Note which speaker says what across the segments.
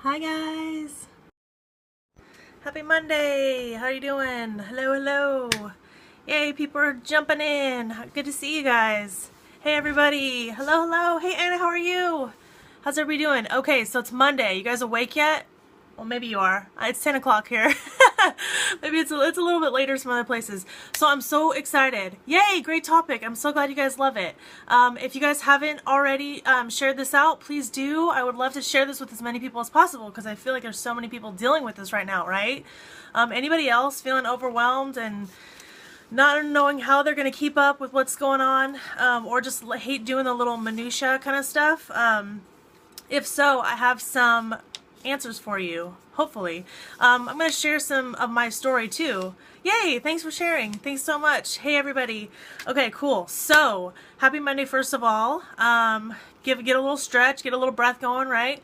Speaker 1: Hi guys! Happy Monday! How are you doing? Hello, hello! Yay, people are jumping in! Good to see you guys! Hey everybody! Hello, hello! Hey Anna, how are you? How's everybody doing? Okay, so it's Monday. You guys awake yet? Well, maybe you are. It's 10 o'clock here. Maybe it's a little bit later some other places. So I'm so excited. Yay, great topic. I'm so glad you guys love it. If you guys haven't already shared this out, please do. I would love to share this with as many people as possible because I feel like there's so many people dealing with this right now, right? Anybody else feeling overwhelmed and not knowing how they're going to keep up with what's going on, or just hate doing the little minutia kind of stuff? If so, I have some answers for you, hopefully. I'm going to share some of my story too. Yay, thanks for sharing. Thanks so much. Hey everybody. Okay, cool. So, happy Monday first of all. Get a little stretch, get a little breath going, right?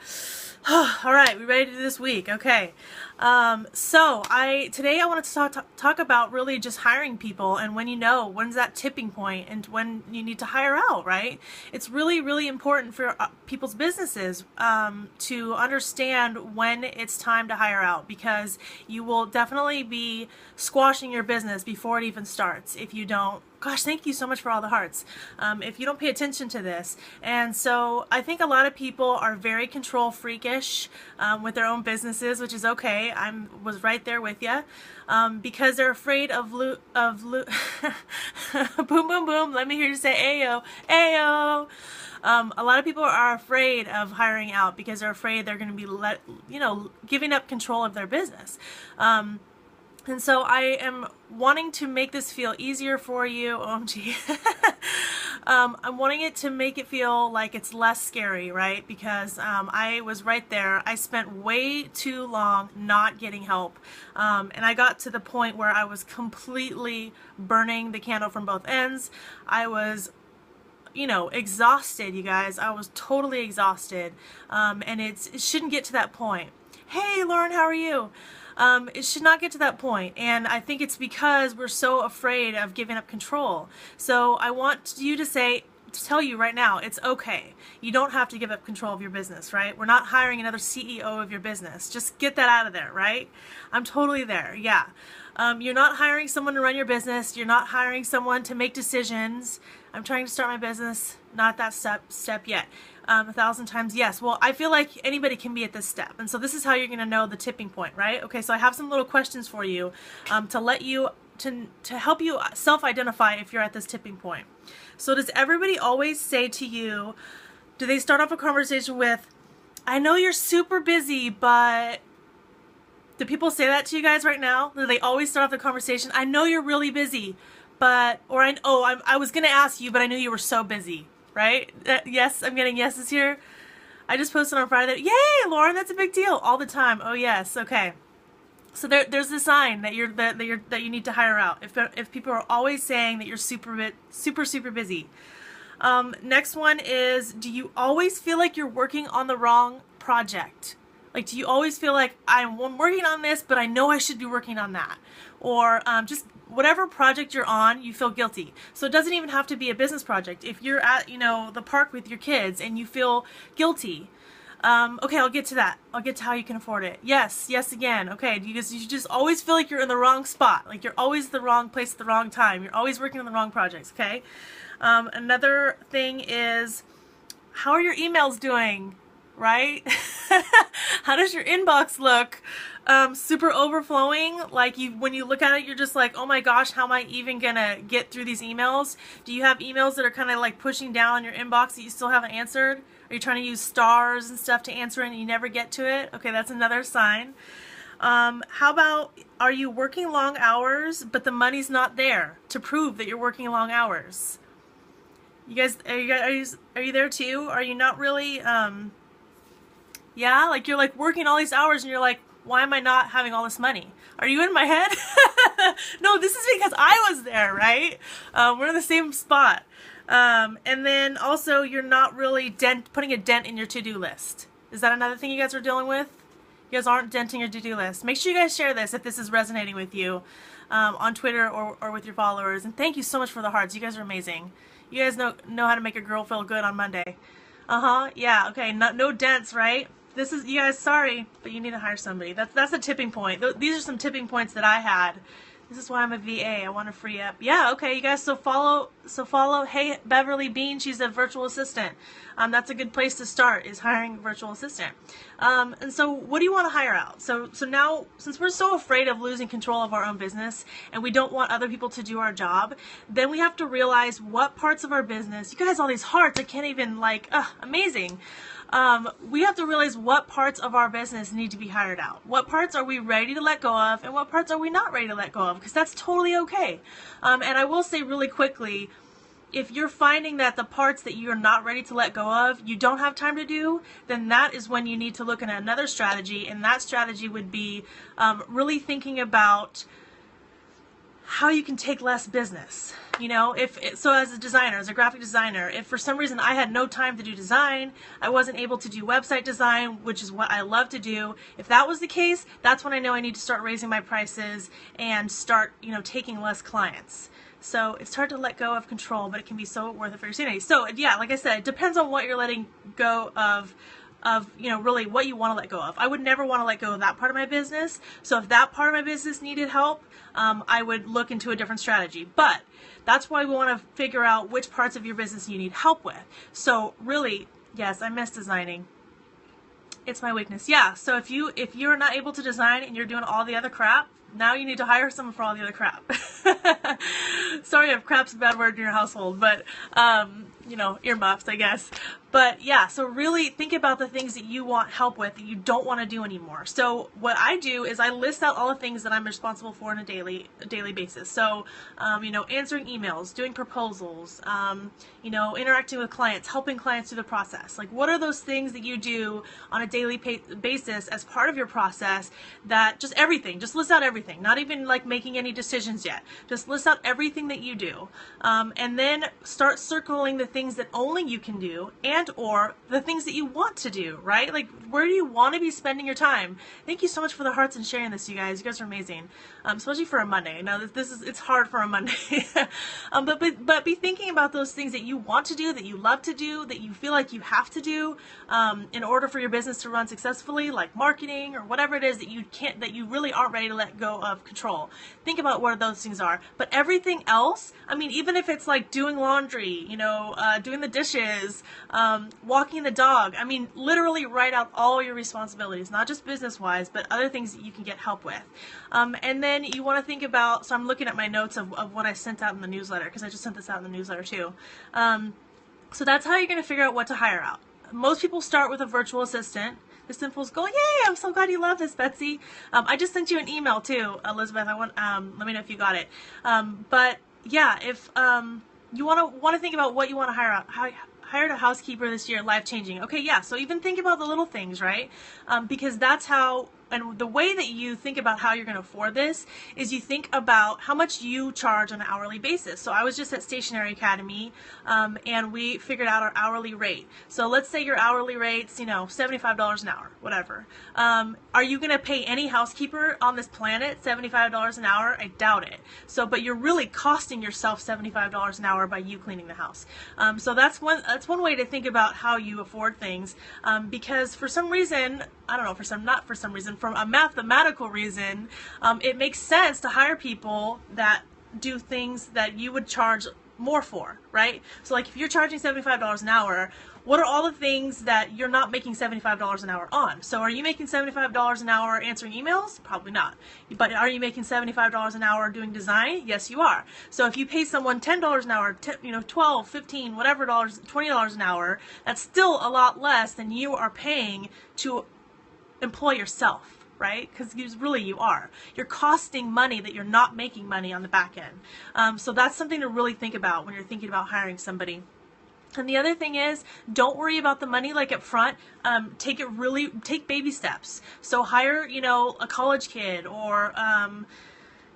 Speaker 1: All right, we ready to do this week? Okay. Today I wanted to talk about really just hiring people and when's that tipping point and when you need to hire out, right? It's really, really important for people's businesses to understand when it's time to hire out, because you will definitely be squashing your business before it even starts if you don't. Gosh, thank you so much for all the hearts. If you don't pay attention to this. And so I think a lot of people are very control freakish with their own businesses, which is okay. I was right there with you. Because they're afraid of boom, boom, boom. Let me hear you say ayo, ayo. A lot of people are afraid of hiring out because they're afraid they're going to be giving up control of their business. And so I am wanting to make this feel easier for you. OMG. I'm wanting it to make it feel like it's less scary, right? Because I was right there. I spent way too long not getting help. And I got to the point where I was completely burning the candle from both ends. I was exhausted, you guys. I was totally exhausted. And it shouldn't get to that point. Hey, Lauren, how are you? It should not get to that point, and I think it's because we're so afraid of giving up control. So I want you to tell you right now, it's okay. You don't have to give up control of your business, right? We're not hiring another CEO of your business. Just get that out of there, right? I'm totally there, yeah. You're not hiring someone to run your business. You're not hiring someone to make decisions. I'm trying to start my business. Not that step yet. 1,000 times yes. Well, I feel like anybody can be at this step. And so this is how you're going to know the tipping point, right? Okay, so I have some little questions for you to help you self-identify if you're at this tipping point. So does everybody always say to you, do they start off a conversation with, I know you're super busy, but... Do people say that to you guys right now? Do they always start off the conversation, I know you're really busy, but, or I was going to ask you, but I knew you were so busy, right? Yes, I'm getting yeses here. I just posted on Friday that, yay, Lauren, that's a big deal, all the time. Oh yes, okay. So there's a sign that you need to hire out. If people are always saying that you're super busy. Next one is, do you always feel like you're working on the wrong project? Like, do you always feel like, I'm working on this, but I know I should be working on that? Or just whatever project you're on, you feel guilty. So it doesn't even have to be a business project. If you're at, the park with your kids and you feel guilty, okay, I'll get to that. I'll get to how you can afford it. Yes again. Okay, you just always feel like you're in the wrong spot. Like you're always the wrong place at the wrong time. You're always working on the wrong projects, okay? Another thing is, how are your emails doing? Right? How does your inbox look? Super overflowing? Like when you look at it, you're just like, oh my gosh, how am I even gonna get through these emails? Do you have emails that are kind of like pushing down on your inbox that you still haven't answered? Are you trying to use stars and stuff to answer it and you never get to it? Okay, that's another sign. How about, are you working long hours, but the money's not there to prove that you're working long hours? You guys, are you there too? Are you not really, yeah, like you're like working all these hours and you're like, why am I not having all this money? Are you in my head? No, this is because I was there, right? We're in the same spot. And then also you're not really putting a dent in your to-do list. Is that another thing you guys are dealing with? You guys aren't denting your to-do list. Make sure you guys share this if this is resonating with you on Twitter or with your followers. And thank you so much for the hearts. You guys are amazing. You guys know how to make a girl feel good on Monday. Yeah, okay, no dents, right? this is, you guys, sorry, but you need to hire somebody. That's a tipping point. These are some tipping points that I had. This is why I'm a VA. I want to free up. Yeah, okay, you guys. So follow. Hey, Beverly Bean. She's a virtual assistant. That's a good place to start. Is hiring a virtual assistant. And so, what do you want to hire out? So now, since we're so afraid of losing control of our own business, and we don't want other people to do our job, then we have to realize what parts of our business. You guys, all these hearts. I can't even amazing. We have to realize what parts of our business need to be hired out. What parts are we ready to let go of, and what parts are we not ready to let go of, because that's totally okay. And I will say really quickly, if you're finding that the parts that you're not ready to let go of, you don't have time to do, then that is when you need to look at another strategy, and that strategy would be really thinking about how you can take less business. You know, so as a designer, as a graphic designer, if for some reason I had no time to do design, I wasn't able to do website design, which is what I love to do. If that was the case, that's when I know I need to start raising my prices and start, taking less clients. So it's hard to let go of control, but it can be so worth it for your sanity. So yeah, like I said, it depends on what you're letting go of really what you want to let go of. I would never want to let go of that part of my business. So if that part of my business needed help, I would look into a different strategy. But that's why we want to figure out which parts of your business you need help with. So really, yes, I miss designing. It's my weakness. Yeah, so if you're not able to design and you're doing all the other crap, now you need to hire someone for all the other crap. Sorry if crap's a bad word in your household, but earmuffs, I guess. But yeah, so really think about the things that you want help with that you don't want to do anymore. So what I do is I list out all the things that I'm responsible for on a daily basis. So, answering emails, doing proposals, interacting with clients, helping clients through the process. Like, what are those things that you do on a daily basis as part of your process that just everything, just list out everything, not even like making any decisions yet. Just list out everything that you do. And then start circling the things that only you can do and or the things that you want to do, right? Like, where do you want to be spending your time? Thank you so much for the hearts and sharing this, you guys. You guys are amazing, especially for a Monday. I know it's hard for a Monday, but be thinking about those things that you want to do, that you love to do, that you feel like you have to do in order for your business to run successfully, like marketing or whatever it is that you really aren't ready to let go of control. Think about what those things are. But everything else, I mean, even if it's like doing laundry, doing the dishes, walking the dog. I mean, literally write out all your responsibilities, not just business-wise, but other things that you can get help with. And then you want to think about, so I'm looking at my notes of what I sent out in the newsletter, because I just sent this out in the newsletter too. So that's how you're going to figure out what to hire out. Most people start with a virtual assistant. The simple's going, yay, I'm so glad you love this, Betsy. I just sent you an email too, Elizabeth. Let me know if you got it. But yeah, if you want to think about what you want to hire out. Hired a housekeeper this year, life-changing. Okay, yeah, so even think about the little things, right? Because that's how, and the way that you think about how you're going to afford this is you think about how much you charge on an hourly basis. So I was just at Stationery Academy, and we figured out our hourly rate. So let's say your hourly rate's, $75 an hour, whatever. Are you going to pay any housekeeper on this planet $75 an hour? I doubt it. So, but you're really costing yourself $75 an hour by you cleaning the house. So that's one way to think about how you afford things, because for some reason, I don't know, not for some reason, from a mathematical reason, it makes sense to hire people that do things that you would charge more for, right? So like if you're charging $75 an hour, what are all the things that you're not making $75 an hour on? So are you making $75 an hour answering emails? Probably not. But are you making $75 an hour doing design? Yes, you are. So if you pay someone $10 an hour, $12, $15, whatever dollars, $20 an hour, that's still a lot less than you are paying to employ yourself, right? Because you are. You're costing money that you're not making money on the back end. So that's something to really think about when you're thinking about hiring somebody. And the other thing is, don't worry about the money like up front. Take baby steps. So hire, a college kid or,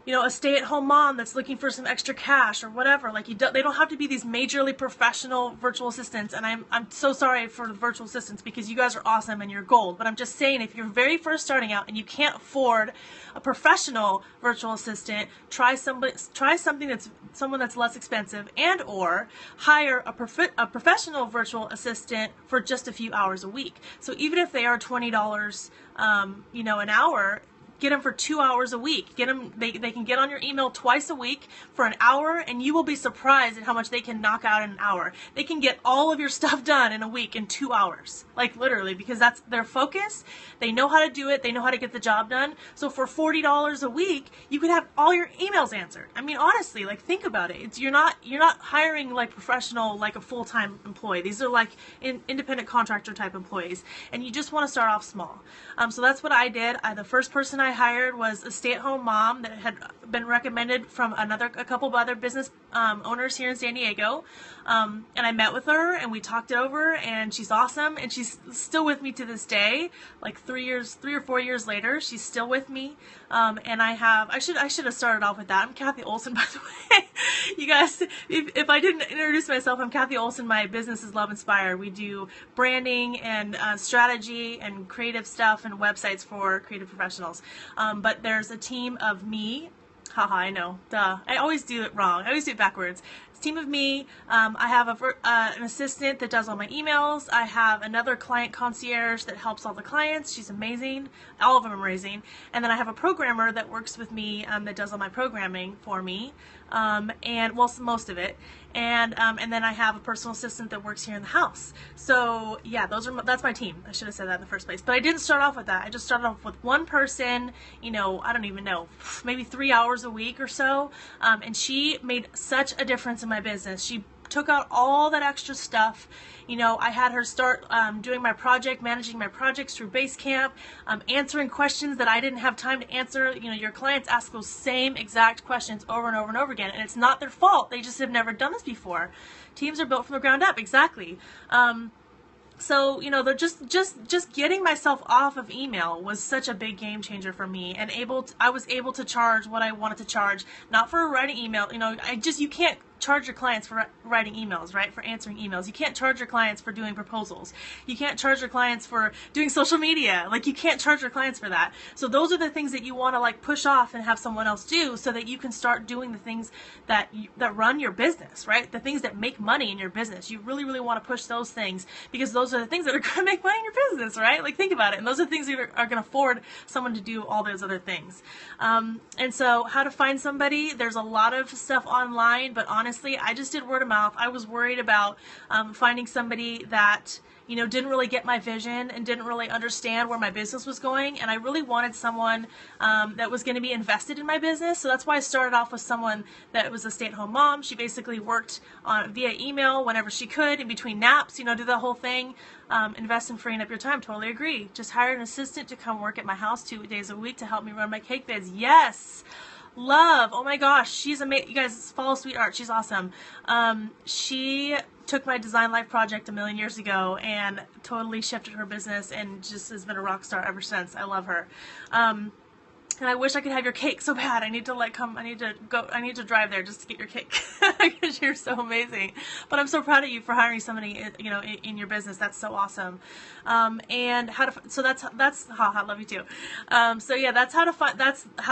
Speaker 1: a stay-at-home mom that's looking for some extra cash or whatever. Like they don't have to be these majorly professional virtual assistants. And I'm so sorry for the virtual assistants because you guys are awesome and you're gold. But I'm just saying, if you're very first starting out and you can't afford a professional virtual assistant, try something that's someone that's less expensive, and or hire a professional virtual assistant for just a few hours a week. So even if they are $20, an hour, get them for 2 hours a week. Get them. They can get on your email twice a week for an hour, and you will be surprised at how much they can knock out in an hour. They can get all of your stuff done in a week in 2 hours, like literally, because that's their focus. They know how to do it. They know how to get the job done. So for $40 a week, you can have all your emails answered. I mean, honestly, like think about it. You're not hiring like professional, like a full-time employee. These are like independent contractor type employees, and you just want to start off small. So that's what I did. The first person I hired was a stay-at-home mom that had been recommended from a couple of other business owners here in San Diego, and I met with her and we talked it over, and she's awesome, and she's still with me to this day. Like 3 or 4 years later, she's still with me. And I should have started off with that. I'm Kathy Olson, by the way. You guys, if I didn't introduce myself, I'm Kathy Olson. My business is Love Inspired. We do branding and strategy and creative stuff and websites for creative professionals. But there's a team of me. Haha, I know. Duh. I always do it wrong. I always do it backwards. It's a team of me. I have an assistant that does all my emails. I have another client concierge that helps all the clients. She's amazing. All of them are amazing. And then I have a programmer that works with me that does all my programming for me. And well, most of it. And then I have a personal assistant that works here in the house. So yeah, that's my team. I should have said that in the first place. But I didn't start off with that. I just started off with one person, I don't even know, maybe 3 hours a week or so. And she made such a difference in my business. She took out all that extra stuff. I had her start doing my project, managing my projects through Basecamp, answering questions that I didn't have time to answer. Your clients ask those same exact questions over and over and over again, and it's not their fault. They just have never done this before. Teams are built from the ground up, exactly. So, they're just getting myself off of email was such a big game changer for me, and I was able to charge what I wanted to charge, not for writing email. You can't charge your clients for writing emails, right? For answering emails. You can't charge your clients for doing proposals. You can't charge your clients for doing social media. Like, you can't charge your clients for that. So those are the things that you want to like push off and have someone else do, so that you can start doing the things that run your business, right? The things that make money in your business. You really, really want to push those things, because those are the things that are going to make money in your business, right? Like, think about it. And those are the things that are going to afford someone to do all those other things. And so how to find somebody, there's a lot of stuff online, but honestly, I just did word of mouth. I was worried about finding somebody that didn't really get my vision and didn't really understand where my business was going, and I really wanted someone that was going to be invested in my business. So that's why I started off with someone that was a stay-at-home mom. She basically worked via email whenever she could, in between naps, do the whole thing. Invest in freeing up your time. Totally agree. Just hired an assistant to come work at my house 2 days a week to help me run my cake bids. Yes! Love. Oh my gosh, she's amazing. You guys follow Sweetheart. She's awesome. She took my design life project a million years ago and totally shifted her business, and just has been a rock star ever since. I love her. And I wish I could have your cake so bad. I need to drive there just to get your cake, because you're so amazing. But I'm so proud of you for hiring somebody, in your business. That's so awesome. And so that's I love you too. So yeah, that's how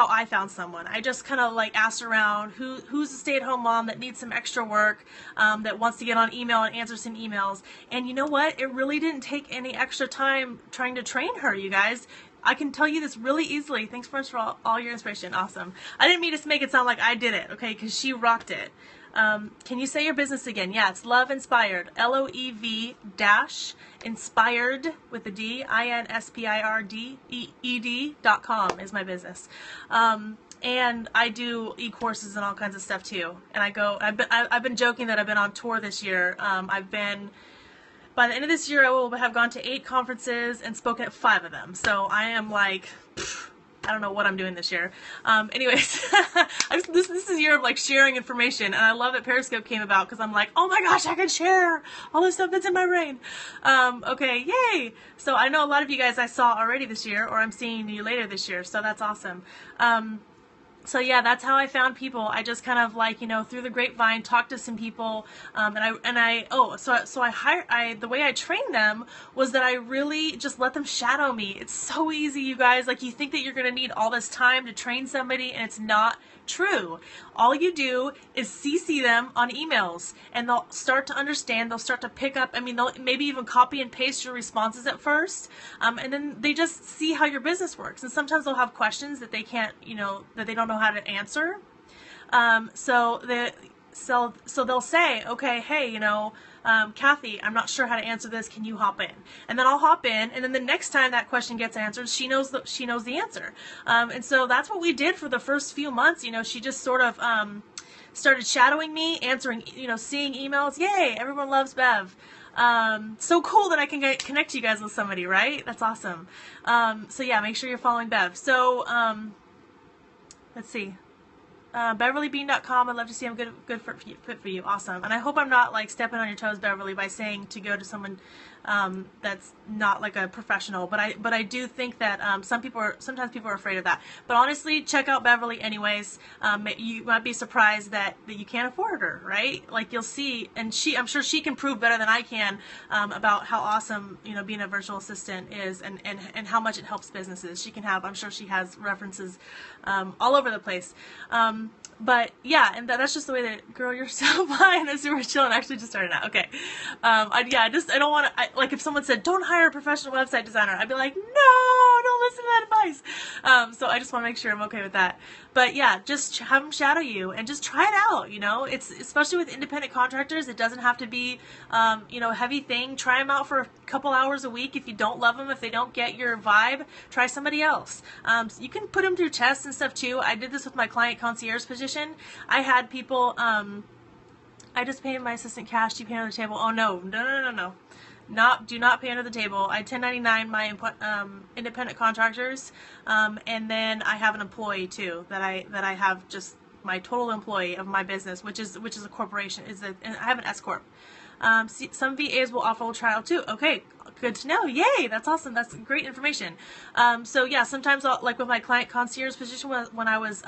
Speaker 1: I found someone. I just kind of like asked around who's a stay-at-home mom that needs some extra work, that wants to get on email and answer some emails. And you know what? It really didn't take any extra time trying to train her, you guys. I can tell you this really easily. Thanks first for all your inspiration. Awesome. I didn't mean to make it sound like I did it, okay? Because she rocked it. Can you say your business again? Yeah, it's Love Inspired. LOEV-inspired with a D, INSPIRDED.com is my business. And I do e-courses and all kinds of stuff too. And I've been joking that I've been on tour this year. By the end of this year, I will have gone to 8 conferences and spoken at 5 of them. So I am like, I don't know what I'm doing this year. Anyways, this is a year of like sharing information, and I love that Periscope came about, because I'm like, oh my gosh, I can share all this stuff that's in my brain. Okay, yay! So I know a lot of you guys I saw already this year, or I'm seeing you later this year, so that's awesome. So yeah, that's how I found people. I just kind of like, through the grapevine, talked to some people, the way I trained them was that I really just let them shadow me. It's so easy, you guys. Like, you think that you're gonna need all this time to train somebody, and it's not true. All you do is CC them on emails, and they'll start to understand. They'll start to pick up. I mean, they'll maybe even copy and paste your responses at first, and then they just see how your business works. And sometimes they'll have questions that they can't, that they don't know how to answer. So they'll say, okay, hey, Kathy, I'm not sure how to answer this. Can you hop in? And then I'll hop in, and then the next time that question gets answered, she knows the answer. And so that's what we did for the first few months. She just sort of started shadowing me, answering, seeing emails. Yay, everyone loves Bev. So cool that I can connect you guys with somebody, right? That's awesome. So yeah, make sure you're following Bev. So let's see. BeverlyBean.com. I'd love to see I'm good fit for you. Awesome. And I hope I'm not like stepping on your toes, Beverly, by saying to go to someone that's not like a professional. But I do think that sometimes people are afraid of that. But honestly, check out Beverly anyways. You might be surprised that you can't afford her, right? Like, you'll see, and I'm sure she can prove better than I can about how awesome being a virtual assistant is, and how much it helps businesses. I'm sure she has references all over the place. But yeah, and that's just the way that, girl, you're so fine. That's super chill, and actually just started out. Okay. I don't want to, like, if someone said, don't hire a professional website designer, I'd be like, no, don't listen to that advice. So I just want to make sure I'm okay with that. But yeah, just have them shadow you and just try it out. It's, especially with independent contractors, it doesn't have to be, a heavy thing. Try them out for a couple hours a week. If you don't love them, if they don't get your vibe, try somebody else. So you can put them through tests and stuff too. I did this with my client concierge position. I had people, I just paid my assistant cash. Do you pay under the table? Oh, no. Do not pay under the table. I 1099 my independent contractors, and then I have an employee too that I have, just my total employee of my business, which is a corporation. And I have an S corp. Some VAs will offer a trial too. Okay, good to know. Yay, that's awesome. That's great information. So yeah, sometimes like with my client concierge position, when I was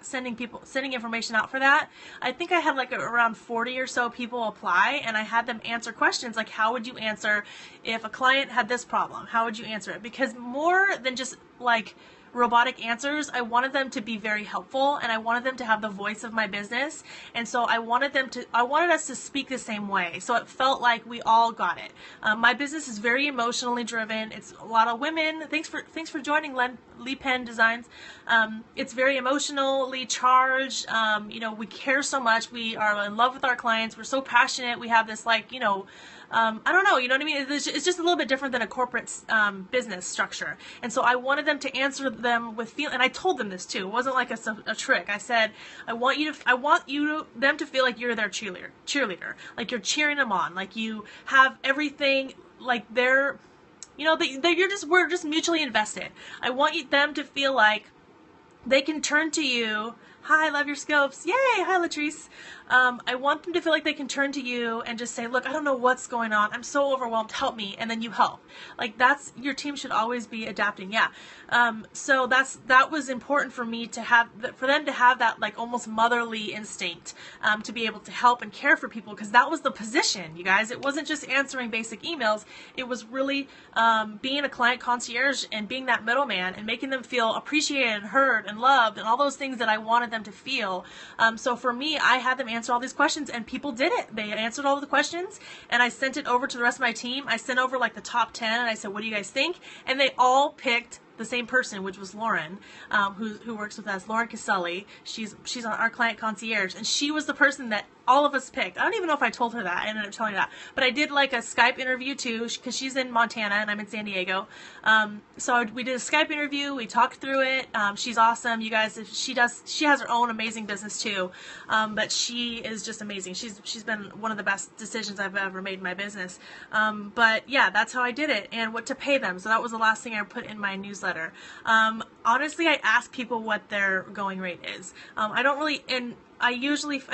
Speaker 1: sending information out for that, I think I had like around 40 or so people apply, and I had them answer questions like, how would you answer if a client had this problem? How would you answer it? Because more than just like robotic answers, I wanted them to be very helpful, and I wanted them to have the voice of my business, and so I wanted us to speak the same way, so it felt like we all got it. My business is very emotionally driven. It's a lot of women. Thanks for joining, Lee Penn Designs. It's very emotionally charged. We care so much. We are in love with our clients. We're so passionate. We have this like, I don't know, you know what I mean? It's just a little bit different than a corporate business structure. And so I wanted them to answer them with feel, and I told them this too. It wasn't like a trick. I said, I want them to feel like you're their cheerleader, like you're cheering them on, like you have everything, like we're just mutually invested. I want them to feel like they can turn to you. Hi, love your scopes. Yay, hi, Latrice. I want them to feel like they can turn to you and just say, look, I don't know what's going on. I'm so overwhelmed. Help me. And then you help. Like, your team should always be adapting. Yeah. So that was important for me for them to have that like almost motherly instinct, to be able to help and care for people. Cause that was the position, you guys. It wasn't just answering basic emails. It was really, being a client concierge and being that middleman and making them feel appreciated and heard and loved and all those things that I wanted them to feel. So for me, I had them answer all these questions, and people did it. They answered all of the questions, and I sent it over to the rest of my team. I sent over like the top 10, and I said, what do you guys think? And they all picked the same person, which was Lauren, who works with us, Lauren Caselli. She's on our client concierge, and she was the person that all of us picked. I don't even know if I told her that. I ended up telling her that. But I did like a Skype interview too, because she's in Montana and I'm in San Diego. So we did a Skype interview. We talked through it. She's awesome. You guys, she has her own amazing business too. But she is just amazing. She's been one of the best decisions I've ever made in my business. But yeah, that's how I did it, and what to pay them. So that was the last thing I put in my newsletter. Honestly, I ask people what their going rate is. I don't really, and I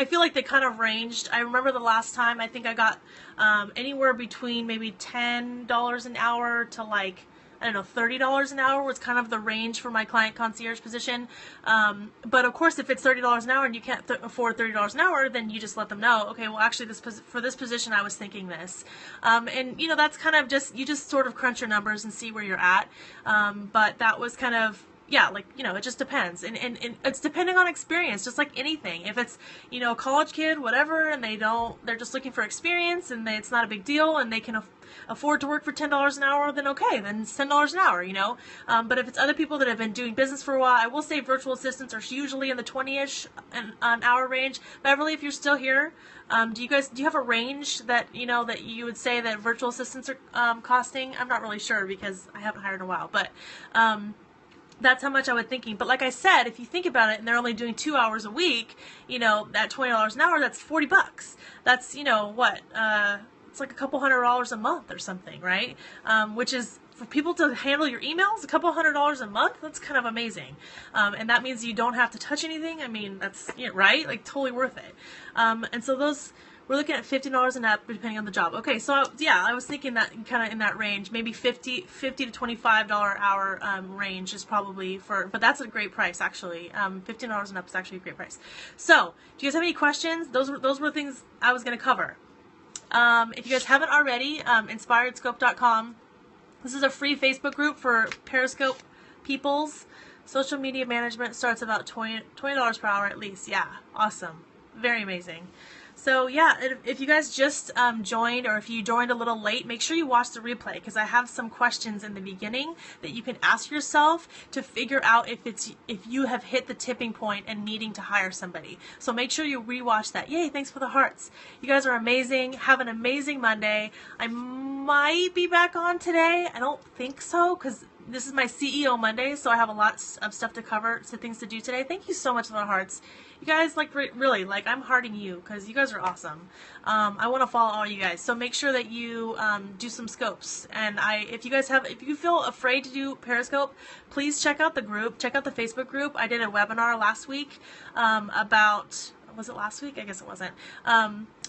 Speaker 1: feel like they kind of ranged. I remember the last time, I think I got anywhere between maybe $10 an hour to like, I don't know, $30 an hour was kind of the range for my client concierge position. But of course, if it's $30 an hour and you can't afford $30 an hour, then you just let them know, okay, well, actually, for this position, I was thinking this. And, you know, that's kind of just, you just sort of crunch your numbers and see where you're at. But that was kind of, yeah, like, you know, it just depends. And it's depending on experience, just like anything. If it's, you know, a college kid, whatever, and they're just looking for experience and it's not a big deal and they can afford to work for $10 an hour, then okay, then it's $10 an hour, you know. But if it's other people that have been doing business for a while, I will say virtual assistants are usually in the 20-ish an hour range. Beverly, if you're still here, do you have a range that, you know, that you would say that virtual assistants are costing? I'm not really sure because I haven't hired in a while, but that's how much I was thinking. But like I said, if you think about it, and they're only doing 2 hours a week, you know, at $20 an hour, that's $40. That's, you know, what, it's like a couple $100 a month or something, right? Which is, for people to handle your emails, a couple $100 a month, that's kind of amazing. And that means you don't have to touch anything. I mean, that's, you know, right? Like, totally worth it. And so those, we're looking at $50 an up depending on the job. Okay, so yeah, I was thinking that kind of in that range, maybe $50 to $25 hour range is probably but that's a great price actually. $15 and up is actually a great price. So, do you guys have any questions? Those were things I was going to cover. If you guys haven't already, inspiredscope.com. This is a free Facebook group for Periscope peoples. Social media management starts about $20 per hour at least. Yeah, awesome. Very amazing. So yeah, if you guys just joined, or if you joined a little late, make sure you watch the replay because I have some questions in the beginning that you can ask yourself to figure out if you have hit the tipping point and needing to hire somebody. So make sure you rewatch that. Yay, thanks for the hearts. You guys are amazing. Have an amazing Monday. I might be back on today. I don't think so because this is my CEO Monday, so I have a lot of stuff to cover, things to do today. Thank you so much for the hearts. You guys, like, really, like, I'm hearting you because you guys are awesome. I want to follow all you guys, so make sure that you do some scopes. And if you feel afraid to do Periscope, please check out the group, check out the Facebook group. I did a webinar last week about, was it last week? I guess it wasn't.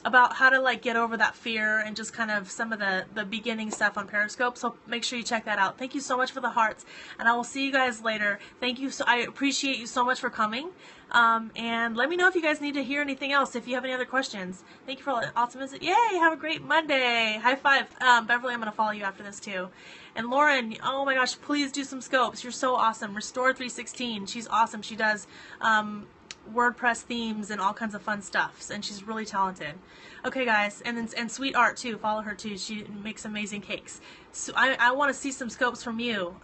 Speaker 1: About how to like get over that fear and just kind of some of the beginning stuff on Periscope. So make sure you check that out. Thank you so much for the hearts, and I will see you guys later. Thank you. I appreciate you so much for coming. And let me know if you guys need to hear anything else. If you have any other questions. Thank you for all the optimism. Yay! Have a great Monday. High five. Beverly, I'm gonna follow you after this too. And Lauren, oh my gosh, please do some scopes. You're so awesome. Restore 316. She's awesome. She does WordPress themes and all kinds of fun stuff, and she's really talented. Okay guys, and Sweet Art too, follow her too. She makes amazing cakes. So I want to see some scopes from you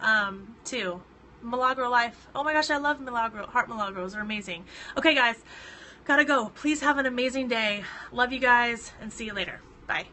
Speaker 1: too. Milagro Life, oh my gosh, I love Milagro, Heart Milagros are amazing. Okay guys, gotta go. Please have an amazing day. Love you guys and see you later. Bye.